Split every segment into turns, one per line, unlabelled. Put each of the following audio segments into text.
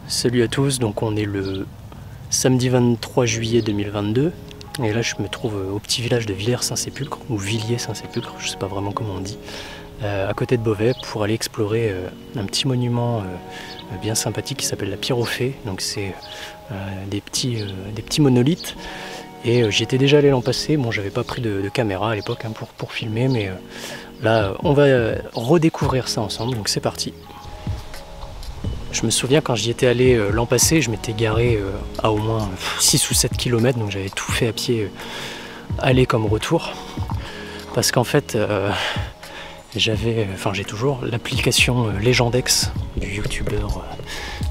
Salut à tous, donc on est le samedi 23 juillet 2022 et là je me trouve au petit village de Villers-Saint-Sépulcre ou Villiers-Saint-Sépulcre, je sais pas vraiment comment on dit, à côté de Beauvais pour aller explorer un petit monument bien sympathique qui s'appelle la Pierre aux Fées. Donc c'est des petits monolithes et j'y étais déjà allé l'an passé. Bon, j'avais pas pris de caméra à l'époque pour filmer, mais là on va redécouvrir ça ensemble, donc c'est parti. Je me souviens quand j'y étais allé l'an passé, je m'étais garé à au moins 6 ou 7 km, donc j'avais tout fait à pied, aller comme retour. Parce qu'en fait, j'ai toujours l'application Legendex du youtubeur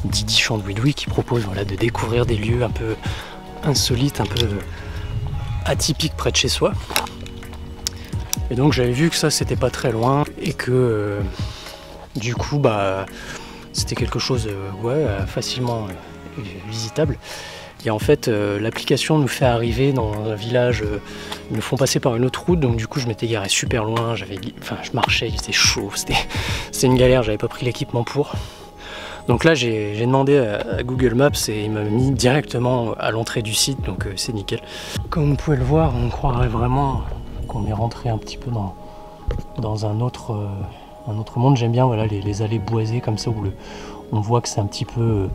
Didi Chandouidoui qui propose de découvrir des lieux un peu insolites, un peu atypiques près de chez soi. Et donc j'avais vu que ça c'était pas très loin et que du coup c'était quelque chose facilement visitable. Et en fait, l'application nous fait arriver dans un village, ils nous font passer par une autre route, donc du coup je m'étais garé super loin, je marchais, il faisait chaud, c'était une galère, j'avais pas pris l'équipement pour. Donc là j'ai demandé à Google Maps et il m'a mis directement à l'entrée du site, donc c'est nickel. Comme vous pouvez le voir, on croirait vraiment qu'on est rentré un petit peu dans un autre monde. J'aime bien les allées boisées comme ça où on voit que c'est un petit peu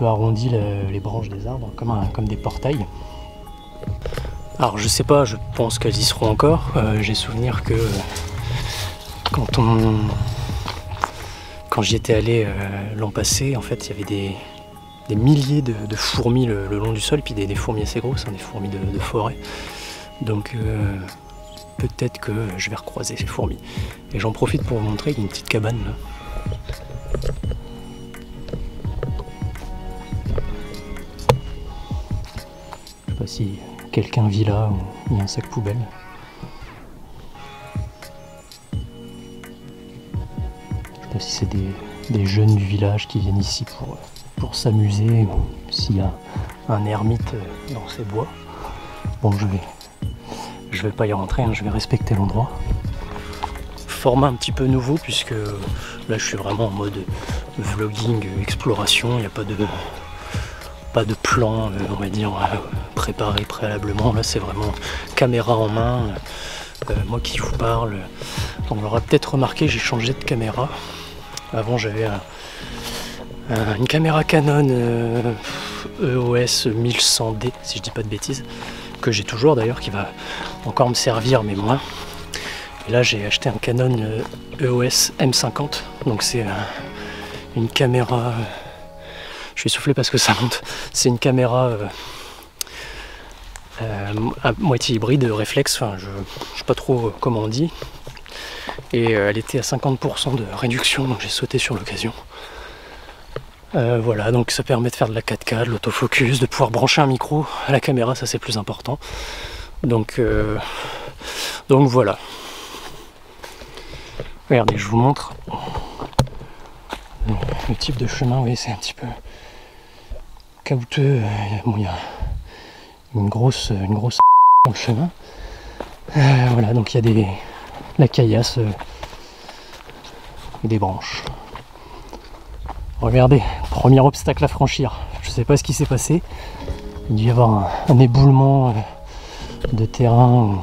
arrondi les branches des arbres comme des portails. Alors je sais pas, je pense qu'elles y seront encore. J'ai souvenir que quand j'y étais allé l'an passé, en fait il y avait des milliers de fourmis le long du sol, et puis des fourmis assez grosses, des fourmis de forêt. Donc peut-être que je vais recroiser ces fourmis. Et j'en profite pour vous montrer qu'il y a une petite cabane là. Je sais pas si quelqu'un vit là ou il y a un sac poubelle. Je sais pas si c'est des jeunes du village qui viennent ici pour s'amuser ou s'il y a un ermite dans ces bois. Bon, je vais pas y rentrer, je vais respecter l'endroit. Format un petit peu nouveau puisque là je suis vraiment en mode vlogging, exploration, il n'y a pas de plan, on va dire, préparé préalablement. Là c'est vraiment caméra en main, moi qui vous parle. On l'aura peut-être remarqué, j'ai changé de caméra. Avant j'avais une caméra Canon EOS 1100D, si je dis pas de bêtises, que j'ai toujours d'ailleurs, qui va encore me servir mais moins. Et là j'ai acheté un Canon EOS M50, donc c'est une caméra, je vais souffler parce que ça monte, c'est une caméra à moitié hybride réflexe, je sais pas trop comment on dit, et elle était à 50% de réduction, donc j'ai sauté sur l'occasion. Voilà, donc ça permet de faire de la 4K, de l'autofocus, de pouvoir brancher un micro à la caméra, ça c'est plus important. Donc voilà. Regardez, je vous montre le type de chemin. Oui, c'est un petit peu caouteux. Bon, il y a une grosse dans le chemin. Voilà, donc il y a la caillasse et des branches. Regardez, premier obstacle à franchir. Je sais pas ce qui s'est passé. Il dû y avoir un éboulement de terrain ou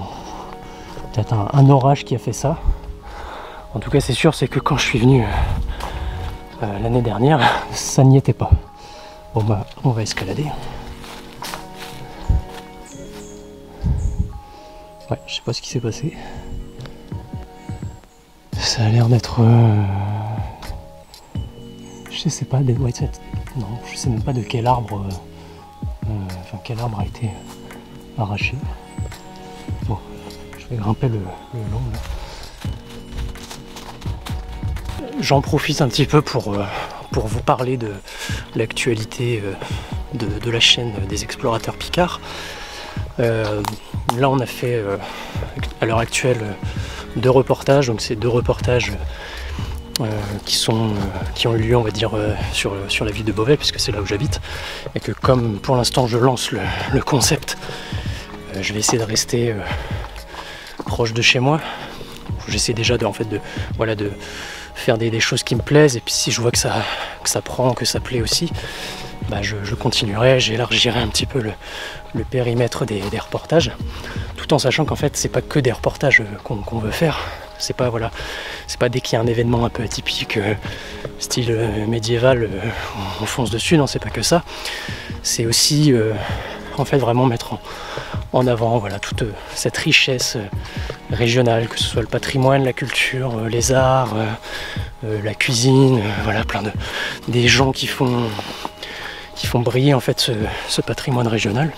peut-être un orage qui a fait ça. En tout cas, c'est sûr, c'est que quand je suis venu l'année dernière, ça n'y était pas. Bon on va escalader. Ouais, je sais pas ce qui s'est passé. Ça a l'air d'être je sais pas, non, je sais même pas de quel arbre, quel arbre a été arraché. Bon, je vais grimper le long là. J'en profite un petit peu pour vous parler de l'actualité de la chaîne des explorateurs Picard. Là on a fait à l'heure actuelle 2 reportages, donc c'est 2 reportages qui ont eu lieu, on va dire, sur la ville de Beauvais, puisque c'est là où j'habite, et que comme pour l'instant je lance le concept, je vais essayer de rester proche de chez moi. J'essaie déjà de faire des choses qui me plaisent, et puis si je vois que ça prend, que ça plaît aussi, bah je continuerai, j'élargirai un petit peu le périmètre des reportages, tout en sachant qu'en fait c'est pas que des reportages qu'on veut faire. C'est pas, voilà, c'est pas dès qu'il y a un événement un peu atypique, style médiéval, on fonce dessus, non, c'est pas que ça. C'est aussi en fait vraiment mettre en avant, voilà, toute cette richesse régionale, que ce soit le patrimoine, la culture, les arts, la cuisine, voilà, plein des gens qui font briller en fait ce patrimoine régional.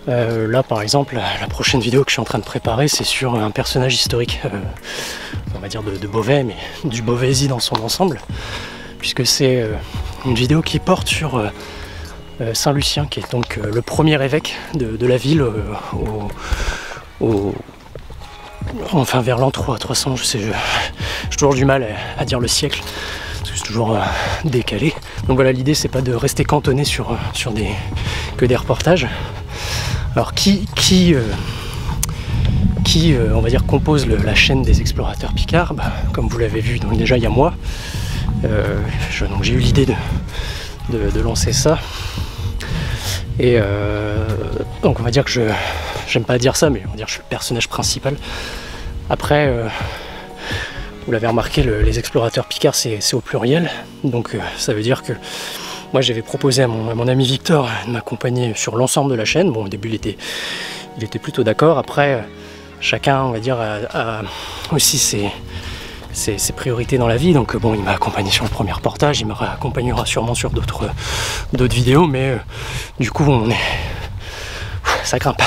Là par exemple, la prochaine vidéo que je suis en train de préparer, c'est sur un personnage historique, on va dire de Beauvais, mais du Beauvaisis dans son ensemble, puisque c'est une vidéo qui porte sur Saint-Lucien, qui est donc le premier évêque de la ville, enfin vers l'an 300, j'ai toujours du mal à dire le siècle, parce que c'est toujours décalé. Donc voilà, l'idée c'est pas de rester cantonné sur que des reportages. Alors qui on va dire compose la chaîne des explorateurs Picard, bah, comme vous l'avez vu, donc déjà il y a moi, donc j'ai eu l'idée de lancer ça, et donc on va dire que j'aime pas dire ça, mais on va dire que je suis le personnage principal. Après vous l'avez remarqué, les explorateurs Picard c'est au pluriel, donc ça veut dire que moi j'avais proposé à mon ami Victor de m'accompagner sur l'ensemble de la chaîne. Bon, au début il était plutôt d'accord, après chacun, on va dire, a aussi ses priorités dans la vie, donc bon, il m'a accompagné sur le premier reportage, il m'accompagnera sûrement sur d'autres vidéos, mais du coup ça grimpe.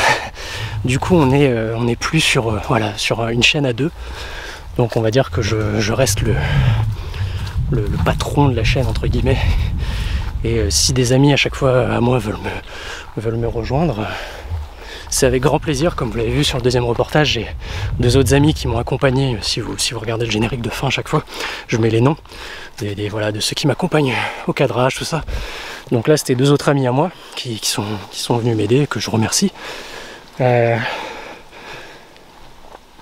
Du coup on est plus sur, voilà, sur une chaîne à deux, donc on va dire que je reste le patron de la chaîne entre guillemets. Et si des amis à chaque fois à moi veulent me rejoindre, c'est avec grand plaisir. Comme vous l'avez vu sur le deuxième reportage, j'ai deux autres amis qui m'ont accompagné. Si vous regardez le générique de fin à chaque fois, je mets les noms voilà, de ceux qui m'accompagnent au cadrage, tout ça. Donc là c'était deux autres amis à moi qui sont venus m'aider, que je remercie.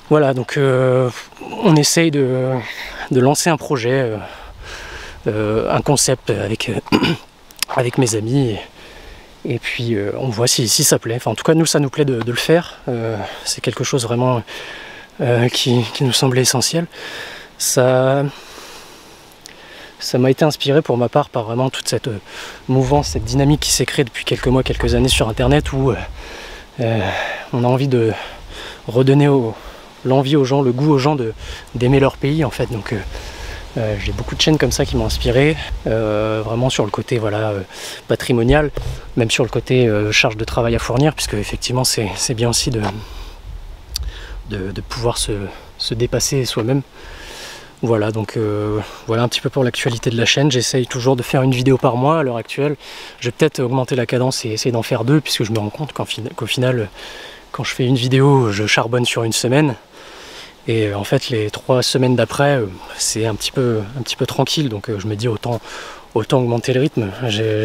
Voilà, donc on essaye de lancer un projet, un concept avec mes amis, et puis on voit si ça plaît. Enfin, en tout cas nous ça nous plaît de le faire, c'est quelque chose vraiment qui nous semblait essentiel. Ça m'a été inspiré pour ma part par vraiment toute cette mouvance, cette dynamique qui s'est créée depuis quelques mois, quelques années sur internet, où on a envie de redonner l'envie aux gens, le goût aux gens d'aimer leur pays en fait. Donc j'ai beaucoup de chaînes comme ça qui m'ont inspiré, vraiment sur le côté, voilà, patrimonial, même sur le côté charge de travail à fournir, puisque effectivement c'est bien aussi de pouvoir se dépasser soi-même. Voilà, donc voilà un petit peu pour l'actualité de la chaîne. J'essaye toujours de faire une vidéo par mois à l'heure actuelle. Je vais peut-être augmenter la cadence et essayer d'en faire deux, puisque je me rends compte qu'au final, quand je fais une vidéo, je charbonne sur une semaine. Et en fait les 3 semaines d'après c'est un petit peu tranquille, donc je me dis autant augmenter le rythme.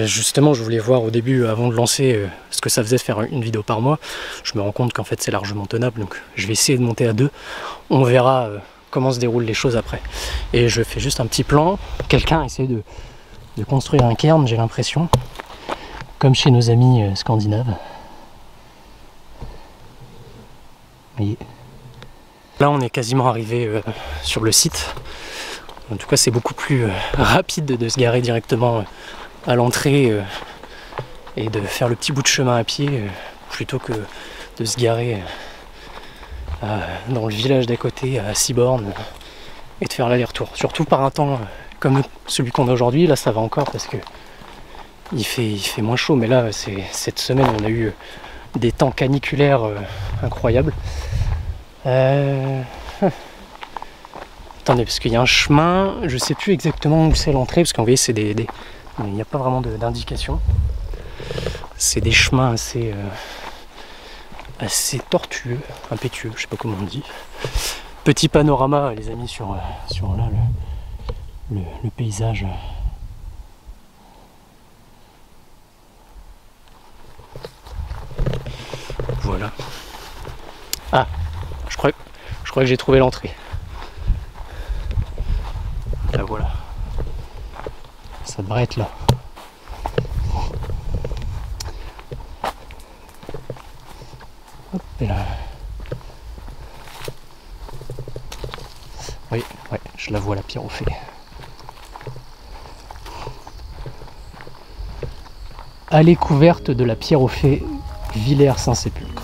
Justement je voulais voir au début, avant de lancer, ce que ça faisait de faire une vidéo par mois. Je me rends compte qu'en fait c'est largement tenable, donc je vais essayer de monter à 2. On verra comment se déroulent les choses après. Et je fais juste un petit plan. Quelqu'un essaie de construire un cairn, j'ai l'impression, comme chez nos amis scandinaves. Vous voyez. Là on est quasiment arrivé sur le site. En tout cas c'est beaucoup plus rapide de se garer directement à l'entrée et de faire le petit bout de chemin à pied plutôt que de se garer dans le village d'à côté à 6 bornes et de faire l'aller-retour. Surtout par un temps comme celui qu'on a aujourd'hui. Là ça va encore parce que il fait moins chaud, mais là cette semaine on a eu des temps caniculaires incroyables. Attendez, parce qu'il y a un chemin, je sais plus exactement où c'est l'entrée, parce qu'en voyez c'est il n'y a pas vraiment d'indication. C'est des chemins assez tortueux, impétueux, je sais pas comment on dit. Petit panorama les amis sur là le paysage. Voilà. Ah, je crois que j'ai trouvé l'entrée. ça devrait être là. Hop, et là. Oui, ouais, je la vois la pierre au fait. Allée couverte de la pierre au fait, Villers-Saint-Sépulcre.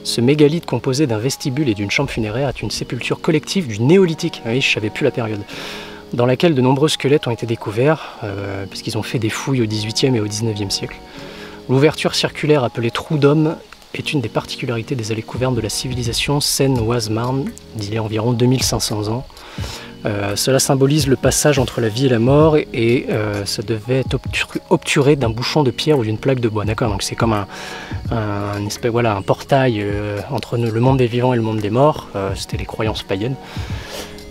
Ce mégalithe composé d'un vestibule et d'une chambre funéraire est une sépulture collective du néolithique, oui, je savais plus la période, dans laquelle de nombreux squelettes ont été découverts, parce qu'ils ont fait des fouilles au XVIIIe et au XIXe siècle. L'ouverture circulaire appelée trou d'homme est une des particularités des allées couvertes de la civilisation Seine-Oise-Marne d'il y a environ 2500 ans. Cela symbolise le passage entre la vie et la mort et ça devait être obturé d'un bouchon de pierre ou d'une plaque de bois. D'accord, donc c'est comme un espèce, voilà, un portail entre le monde des vivants et le monde des morts. C'était les croyances païennes.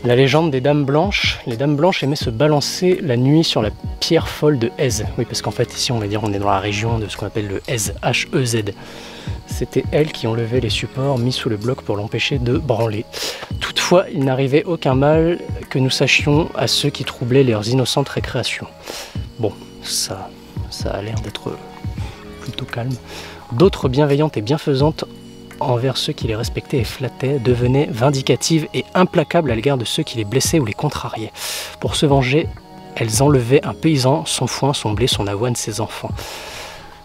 La légende des dames blanches. Les dames blanches aimaient se balancer la nuit sur la pierre folle de Èze. Oui, parce qu'en fait ici on va dire on est dans la région de ce qu'on appelle le Èze, H-E-Z. C'était elles qui enlevaient les supports mis sous le bloc pour l'empêcher de branler. Toutefois, il n'arrivait aucun mal que nous sachions à ceux qui troublaient leurs innocentes récréations. Bon, ça a l'air d'être plutôt calme. D'autres bienveillantes et bienfaisantes envers ceux qui les respectaient et flattaient devenaient vindicatives et implacables à l'égard de ceux qui les blessaient ou les contrariaient. Pour se venger, elles enlevaient un paysan, son foin, son blé, son avoine, ses enfants.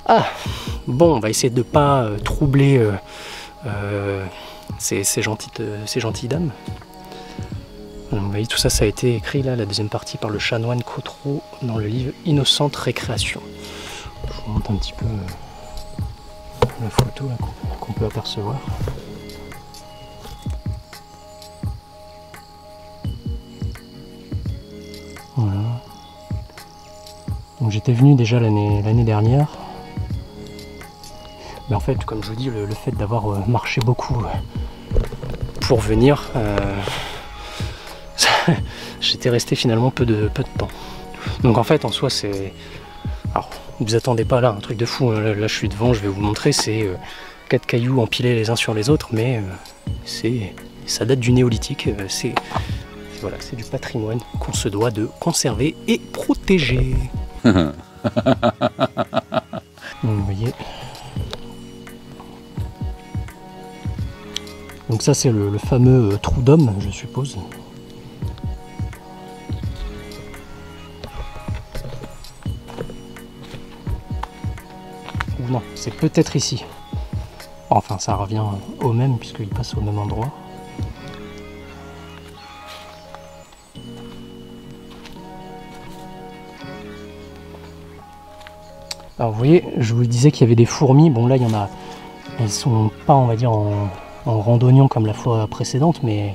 Ah, bon, on va essayer de ne pas troubler ces gentilles dames. Donc, vous voyez, tout ça, ça a été écrit, là, la deuxième partie, par le chanoine Cotreau dans le livre Innocente Récréation. Je vous montre un petit peu la photo qu'on peut apercevoir. Voilà. Donc j'étais venu déjà l'année dernière. Mais en fait, comme je vous dis, le fait d'avoir marché beaucoup pour venir, j'étais resté finalement peu de temps. Donc en fait, en soi, c'est... Alors, ne vous attendez pas là, un truc de fou. Là, je suis devant, je vais vous montrer, c'est 4 cailloux empilés les uns sur les autres, mais ça date du néolithique. Voilà, c'est du patrimoine qu'on se doit de conserver et protéger. Donc, vous voyez... Donc ça c'est le fameux trou d'homme, je suppose. Ou non, c'est peut-être ici. Enfin ça revient au même puisqu'il passe au même endroit. Alors vous voyez, je vous disais qu'il y avait des fourmis. Bon là il y en a, elles sont pas, on va dire, en randonnion comme la fois précédente, mais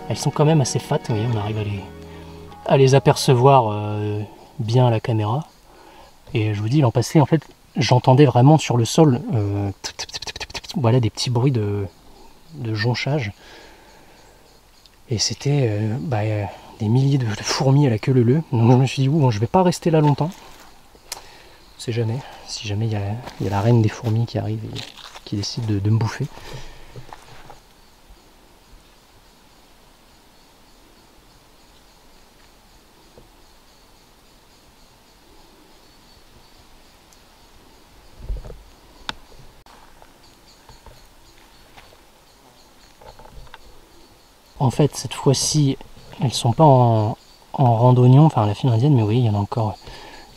elles sont quand même assez fat. Vous voyez, on arrive à les apercevoir bien à la caméra. Et je vous dis, l'an passé, en fait, j'entendais vraiment sur le sol voilà, des petits bruits de jonchage. Et c'était des milliers de fourmis à la queue leu-leu. Donc je me suis dit, bon, je vais pas rester là longtemps. On sait jamais. Si jamais il y a la reine des fourmis qui arrive et qui décide de me bouffer. En fait, cette fois-ci, elles sont pas en randonnion, enfin la file indienne, mais oui, il y en a encore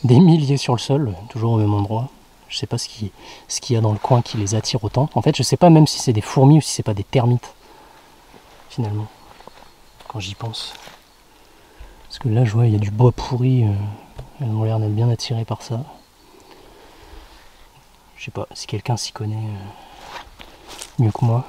des milliers sur le sol, toujours au même endroit. Je sais pas ce qu'il y a dans le coin qui les attire autant. En fait, je sais pas même si c'est des fourmis ou si c'est pas des termites, finalement, quand j'y pense. Parce que là, je vois, il y a du bois pourri, elles ont l'air d'être bien attirées par ça. Je sais pas si quelqu'un s'y connaît mieux que moi.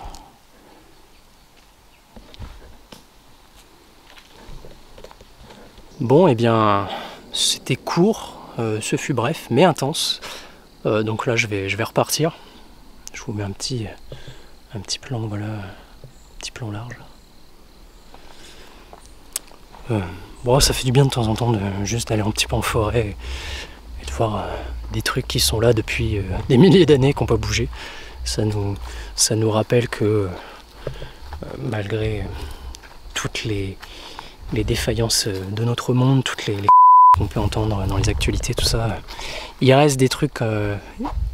Bon, et bien, c'était court, ce fut bref, mais intense. Donc là, je vais repartir. Je vous mets un petit plan, voilà, un petit plan large. Bon, ça fait du bien de temps en temps de juste aller un petit peu en forêt et de voir des trucs qui sont là depuis des milliers d'années qui n'ont pas bougé. Ça nous rappelle que malgré toutes les les défaillances de notre monde, toutes les qu'on peut entendre dans les actualités, tout ça. Il reste des trucs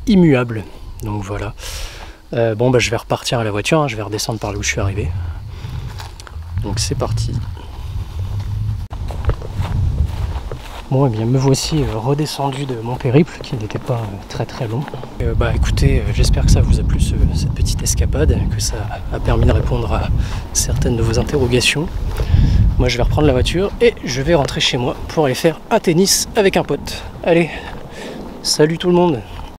immuables. Donc voilà. Bon bah je vais repartir à la voiture, hein, je vais redescendre par là où je suis arrivé. Donc c'est parti. Bon et bien me voici redescendu de mon périple qui n'était pas très long. Bah écoutez, j'espère que ça vous a plu cette petite escapade, que ça a permis de répondre à certaines de vos interrogations. Moi je vais reprendre la voiture et je vais rentrer chez moi pour aller faire un tennis avec un pote. Allez, salut tout le monde!